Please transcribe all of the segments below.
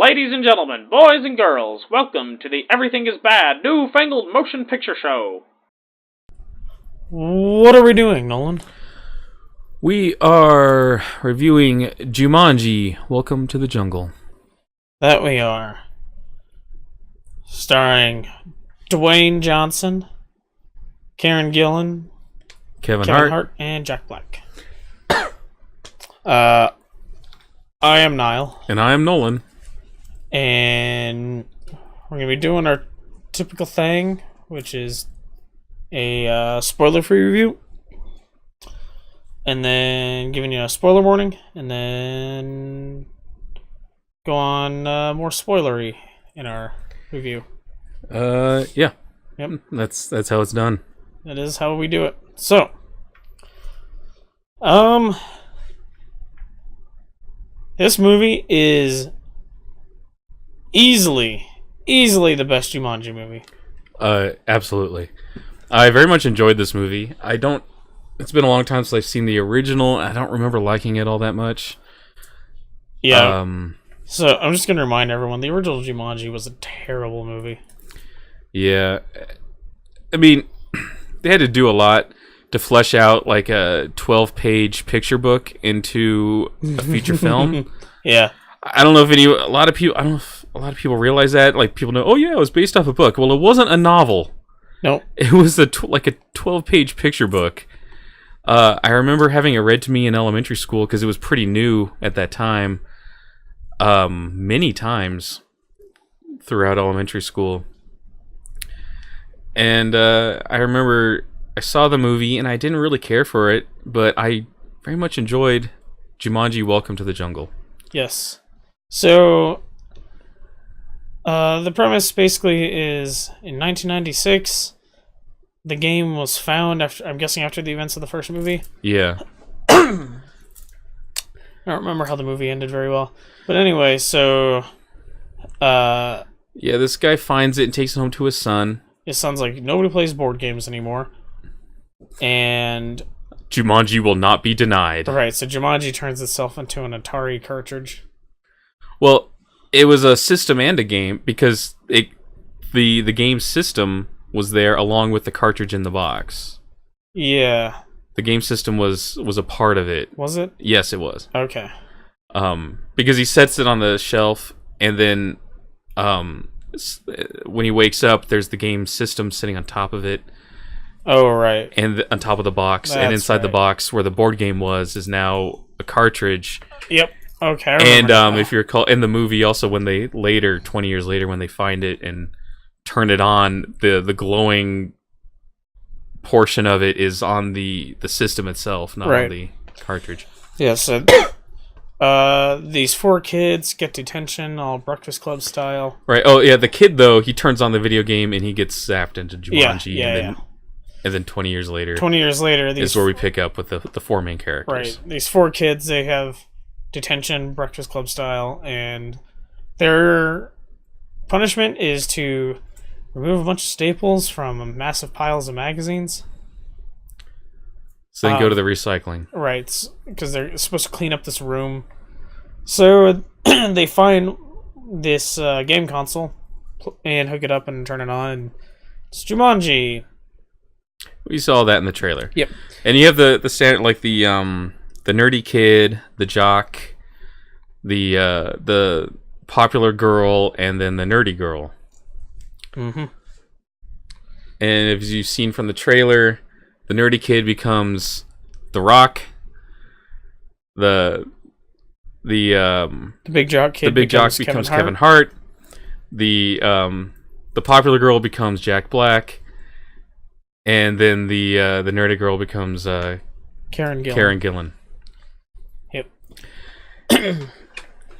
Ladies and gentlemen, boys and girls, welcome to the Everything is Bad new Fangled motion picture show. What are we doing, Nolan? We are reviewing Jumanji, Welcome to the Jungle. That we are. Starring Dwayne Johnson, Karen Gillan, Kevin Kevin Hart. Hart, and Jack Black. I am Niall. And I am Nolan. And we're going to be doing our typical thing, which is a spoiler-free review. And then giving you a spoiler warning. And then go on more spoilery in our review. Yeah. Yep. That's how it's done. That is how we do it. So, this movie is easily the best Jumanji movie. Absolutely. I very much enjoyed this movie. It's been a long time since I've seen the original. I don't remember liking it all that much. Yeah. So, I'm just going to remind everyone, the original Jumanji was a terrible movie. Yeah. I mean, they had to do a lot to flesh out like a 12-page picture book into a feature film. Yeah. I don't know if a lot of people realize that. Like, people know, oh yeah, it was based off a book. Well, it wasn't a novel. Nope. It was like a 12-page picture book. I remember having it read to me in elementary school because it was pretty new at that time. Many times throughout elementary school. And I remember I saw the movie and I didn't really care for it, but I very much enjoyed Jumanji, Welcome to the Jungle. Yes. So, the premise basically is in 1996, the game was found after the events of the first movie. Yeah. I don't remember how the movie ended very well. But anyway, so... yeah, this guy finds it and takes it home to his son. It sounds like nobody plays board games anymore. And... Jumanji will not be denied. Right, so Jumanji turns itself into an Atari cartridge. Well, it was a system and a game because the game system was there along with the cartridge in the box. Yeah. The game system was a part of it. Was it? Yes, it was. Okay. Because he sets it on the shelf, and then when he wakes up, there's the game system sitting on top of it. Oh, right. And on top of the box, and inside the box where the board game was is now a cartridge. Yep. Okay. And if you recall, in the movie, also when they 20 years later, when they find it and turn it on, the glowing portion of it is on the system itself, not on the cartridge. Yeah, so these four kids get detention, all Breakfast Club style. Right. Oh, yeah, the kid, though, he turns on the video game and he gets zapped into Jumanji. And then 20 years later... is where we pick up with the four main characters. Right. These four kids, they have detention, Breakfast Club style, and their punishment is to remove a bunch of staples from massive piles of magazines. So they go to the recycling. Right, because they're supposed to clean up this room. So they find this game console and hook it up and turn it on. And it's Jumanji. We saw that in the trailer. Yep. And you have the standard, like the nerdy kid, the jock, the popular girl, and then the nerdy girl. Mm-hmm. And as you've seen from the trailer, the nerdy kid becomes The Rock. The big jock kid. becomes Kevin Hart. The popular girl becomes Jack Black. And then the nerdy girl becomes Karen Gillan. Yep.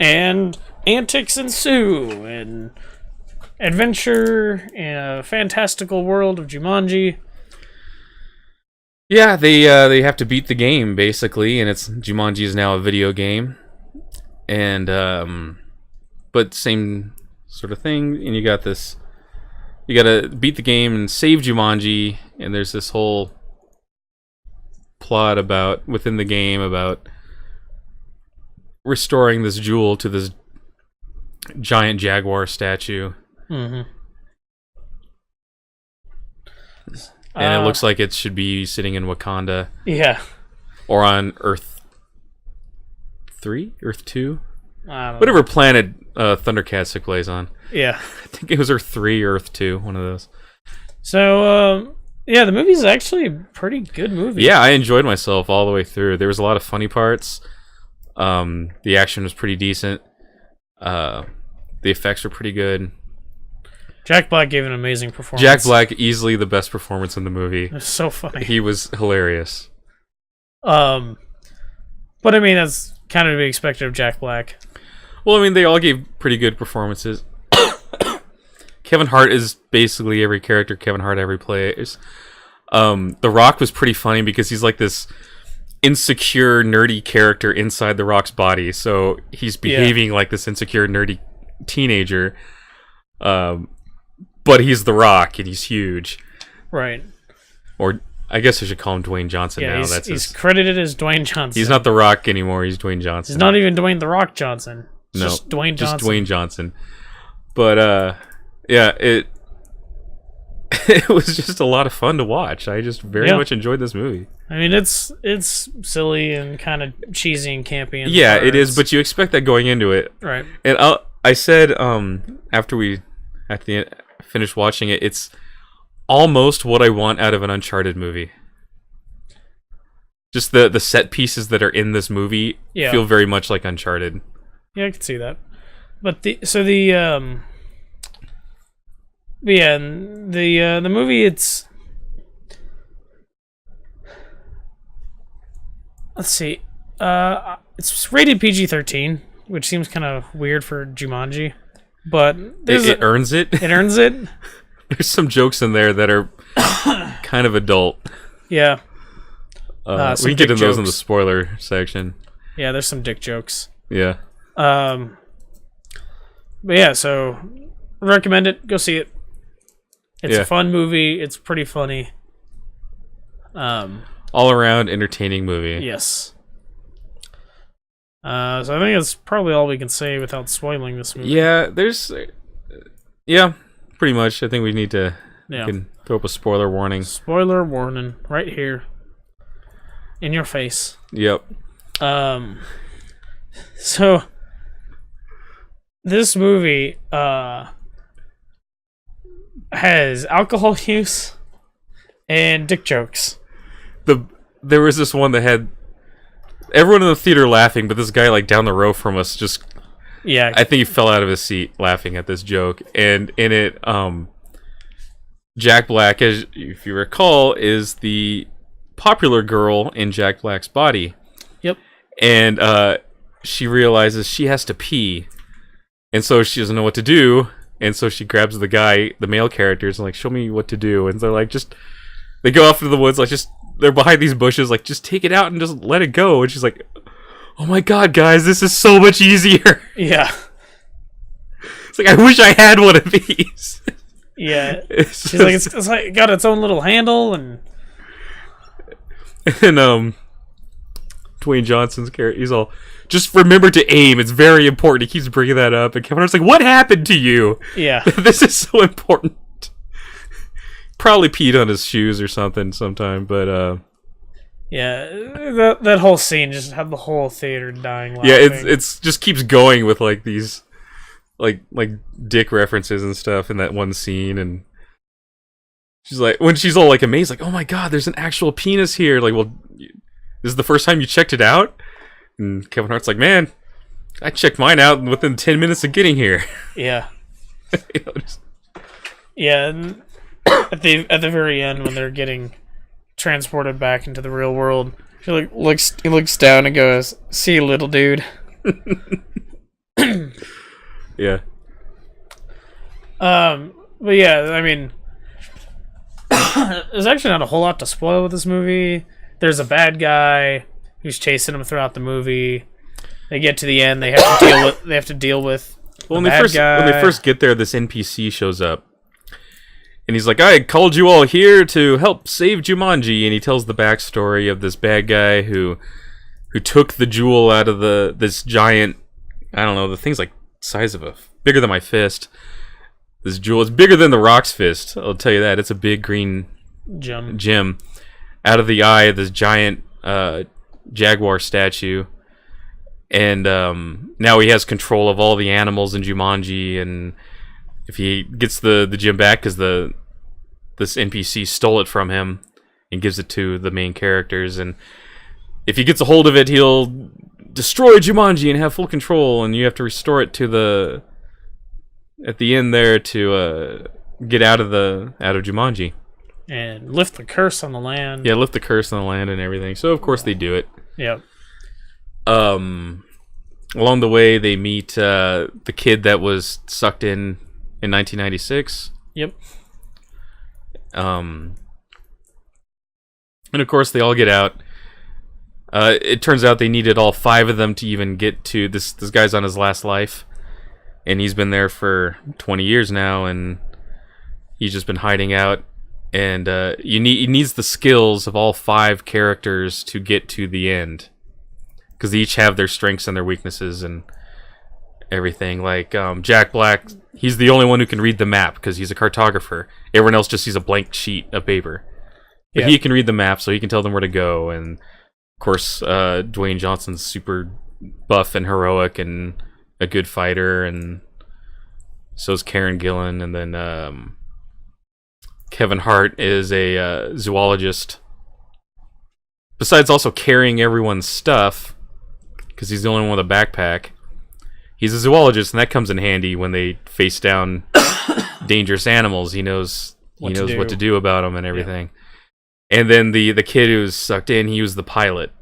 And antics ensue, and adventure in a fantastical world of Jumanji. Yeah, they have to beat the game basically, and Jumanji is now a video game, and but same sort of thing. And you got this. You gotta beat the game and save Jumanji, and there's this whole plot within the game about restoring this jewel to this giant jaguar statue. Mm-hmm. And it looks like it should be sitting in Wakanda. Yeah. Or on Earth 3? Earth 2? Whatever know. Planet Thundercats took place on. Yeah. I think it was Earth 3 or Earth 2, one of those. So, yeah, the movie's actually a pretty good movie. Yeah, I enjoyed myself all the way through. There was a lot of funny parts. The action was pretty decent. The effects were pretty good. Jack Black gave an amazing performance. Jack Black, easily the best performance in the movie. It was so funny. He was hilarious. But I mean, that's kind of to be expected of Jack Black. Well, I mean, they all gave pretty good performances. Kevin Hart is basically every character Kevin Hart ever plays. The Rock was pretty funny because he's like this insecure, nerdy character inside The Rock's body. So he's behaving like this insecure, nerdy teenager. But he's The Rock, and he's huge. Right. Or I guess I should call him Dwayne Johnson now. He's credited as Dwayne Johnson. He's not The Rock anymore. He's Dwayne Johnson. He's not even Dwayne The Rock Johnson. It's just Dwayne Johnson. Just Dwayne Johnson. But yeah, it was just a lot of fun to watch. I just very much enjoyed this movie. I mean, it's silly and kind of cheesy and campy. Yeah, it is. But you expect that going into it, right? And I said after we finished watching it, it's almost what I want out of an Uncharted movie. Just the set pieces that are in this movie feel very much like Uncharted. Yeah, I can see that. But the movie, it's, let's see, it's rated PG-13, which seems kind of weird for Jumanji, but it earns it. It earns it. There's some jokes in there that are kind of adult. Yeah. We can get into those in the spoiler section. Yeah, there's some dick jokes. Yeah. But yeah, so recommend it. Go see it. It's a fun movie. It's pretty funny. All around entertaining movie. Yes. So I think that's probably all we can say without spoiling this movie. Yeah, pretty much. I think we need to we can throw up a spoiler warning. Spoiler warning right here. In your face. Yep. So this movie has alcohol use and dick jokes. There was this one that had everyone in the theater laughing, but this guy like down the row from us just I think he fell out of his seat laughing at this joke. And in it, Jack Black, as if you recall, is the popular girl in Jack Black's body. Yep. And she realizes she has to pee, and so she doesn't know what to do, and so she grabs the male characters, and like, show me what to do. And they're like, they go off into the woods, like, they're behind these bushes, like, just take it out and just let it go. And she's like, oh my god, guys, this is so much easier. Yeah. It's like, I wish I had one of these. Yeah. She's like, it's like got its own little handle, and Dwayne Johnson's character, he's all, just remember to aim, it's very important. He keeps bringing that up, and Kevin Hart's like, what happened to you? Yeah. This is so important. Probably peed on his shoes or something sometime, but yeah, that whole scene just had the whole theater dying laughing. Yeah, it's just keeps going with like these like dick references and stuff in that one scene. And she's like, when she's all like amazed, like, oh my god, there's an actual penis here. Like, well, this is the first time you checked it out? And Kevin Hart's like, man, I checked mine out within 10 minutes of getting here. Yeah. Just... Yeah, and at the very end, when they're getting transported back into the real world, he looks down and goes, "See you, little dude." Yeah. But yeah, I mean, there's actually not a whole lot to spoil with this movie. There's a bad guy who's chasing them throughout the movie. They get to the end, they have to deal with when they first get there, this NPC shows up. And he's like, I called you all here to help save Jumanji. And he tells the backstory of this bad guy who took the jewel out of this giant, I don't know, the thing's like size of a bigger than my fist. This jewel is bigger than the Rock's fist. I'll tell you that. It's a big green gem. Out of the eye of this giant jaguar statue. And now he has control of all the animals in Jumanji. And if he gets the gem back, because this NPC stole it from him and gives it to the main characters. And if he gets a hold of it, he'll destroy Jumanji and have full control. And you have to restore it to at the end there to get out of Jumanji. And lift the curse on the land. Yeah, lift the curse on the land and everything. So, of course, they do it. Yep. Along the way, they meet the kid that was sucked in 1996. Yep. And, of course, they all get out. It turns out they needed all 5 of them to even get to... This guy's on his last life. And he's been there for 20 years now, and he's just been hiding out. And he needs the skills of all 5 characters to get to the end, because they each have their strengths and their weaknesses and everything. Like Jack Black, he's the only one who can read the map because he's a cartographer. Everyone else just sees a blank sheet of paper, but he can read the map, so he can tell them where to go. And of course, Dwayne Johnson's super buff and heroic and a good fighter, and so is Karen Gillan, and then Kevin Hart is a zoologist. Besides also carrying everyone's stuff, because he's the only one with a backpack. He's a zoologist, and that comes in handy when they face down dangerous animals. He knows what to do about them and everything. Yeah. And then the kid who's sucked in, he was the pilot.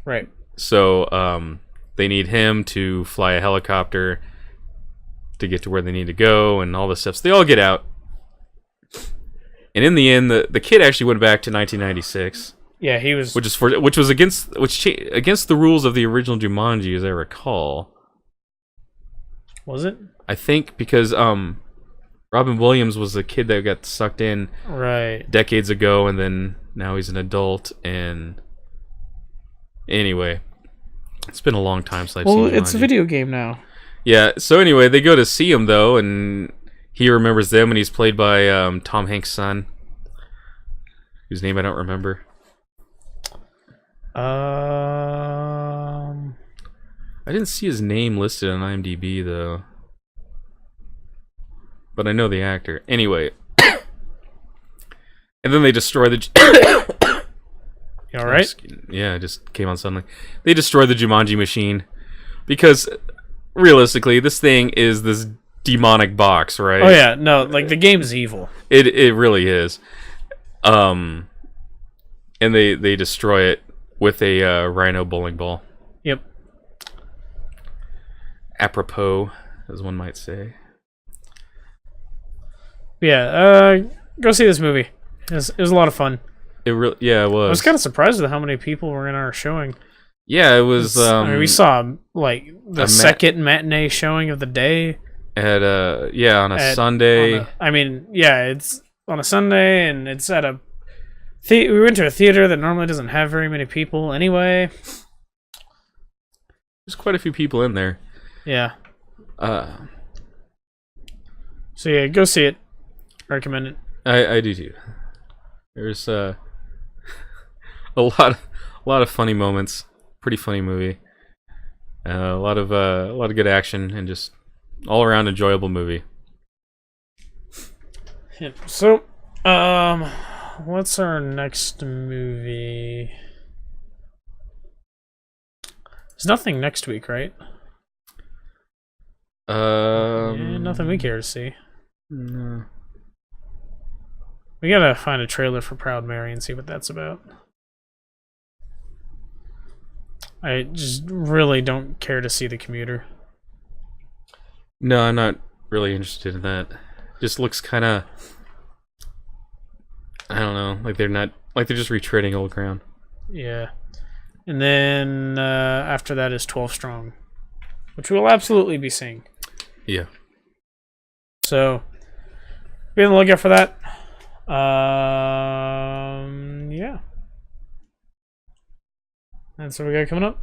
Right. So they need him to fly a helicopter to get to where they need to go and all this stuff. So they all get out. And in the end, the kid actually went back to 1996. Yeah, he was, which was against the rules of the original Jumanji, as I recall. Was it? I think because Robin Williams was a kid that got sucked in decades ago, and then now he's an adult. And anyway, it's been a long time since I've seen Jumanji. Well, it's a video game now. Yeah. So anyway, they go to see him though, and he remembers them, and he's played by Tom Hanks' son, whose name I don't remember. I didn't see his name listed on IMDb though, but I know the actor. Anyway, and then they destroy the. You all right? Yeah, it just came on suddenly. They destroy the Jumanji machine because, realistically, this thing is this demonic box, right? Oh yeah, no, like the game is evil. It really is. And they destroy it with a rhino bowling ball. Yep. Apropos, as one might say. Yeah, go see this movie. It was a lot of fun. It was. I was kind of surprised at how many people were in our showing. Yeah, it was. I mean, we saw like the second matinee showing of the day. On a Sunday. It's on a Sunday, and it's at a. We went to a theater that normally doesn't have very many people anyway. There's quite a few people in there. Yeah. So yeah, go see it. I recommend it. I do too. There's a lot of funny moments. Pretty funny movie. A lot of good action and just all around enjoyable movie. Yeah. So, what's our next movie? There's nothing next week, right? Nothing we care to see. No. We gotta find a trailer for Proud Mary and see what that's about. I just really don't care to see The Commuter. No, I'm not really interested in that. Just looks kind of, I don't know, like they're just retreading old ground. Yeah. And then after that is 12 Strong, which we'll absolutely be seeing. Yeah. So, be on the lookout for that. Yeah. That's what we got coming up.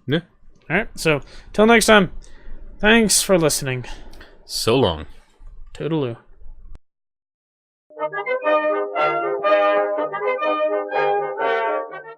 Yeah. Alright, so, till next time, Thanks for listening. So long. Toodaloo.